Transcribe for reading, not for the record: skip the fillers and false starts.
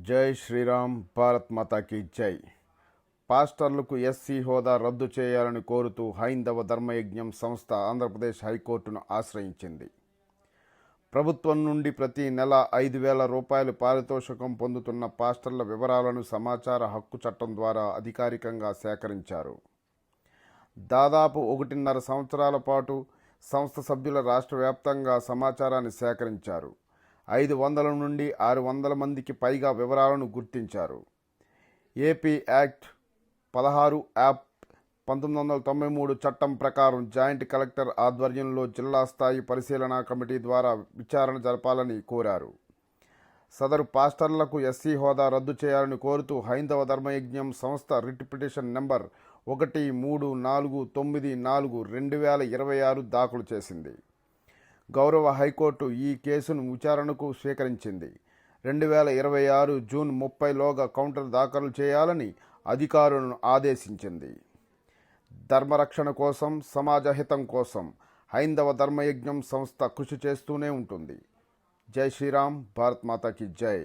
జై శ్రీరామ్, భారత్ మాతాకి జై. పాస్టర్లకు ఎస్సీ హోదా రద్దు చేయాలని కోరుతూ హైందవ ధర్మయజ్ఞం సంస్థ ఆంధ్రప్రదేశ్ హైకోర్టును ఆశ్రయించింది. ప్రభుత్వం నుండి ప్రతి నెల 5,000 రూపాయలు పారితోషికం పొందుతున్న పాస్టర్ల వివరాలను సమాచార హక్కు చట్టం ద్వారా అధికారికంగా సేకరించారు. దాదాపు 1.5 సంవత్సరాల పాటు సంస్థ సభ్యుల రాష్ట్ర వ్యాప్తంగా సమాచారాన్ని సేకరించారు. 500 నుండి 600 మందికి పైగా వివరాలను గుర్తించారు. ఏపీ యాక్ట్ 16 యాప్ 1993 చట్టం ప్రకారం జాయింట్ కలెక్టర్ ఆధ్వర్యంలో జిల్లా స్థాయి పరిశీలనా కమిటీ ద్వారా విచారణ జరపాలని కోరారు. సదరు పాస్టర్లకు ఎస్సీ హోదా రద్దు చేయాలని కోరుతూ హైందవ ధర్మయజ్ఞం సంస్థ రిట్ పిటిషన్ నెంబర్ 13494/2026 దాఖలు చేసింది. గౌరవ హైకోర్టు ఈ కేసును విచారణకు స్వీకరించింది. 2026 జూన్ 30లోగా కౌంటర్ దాఖలు చేయాలని అధికారులను ఆదేశించింది. ధర్మరక్షణ కోసం, సమాజ హితం కోసం హైందవ ధర్మయజ్ఞం సంస్థ కృషి చేస్తూనే ఉంటుంది. జై శ్రీరామ్, భారత్ మాతాకి జై.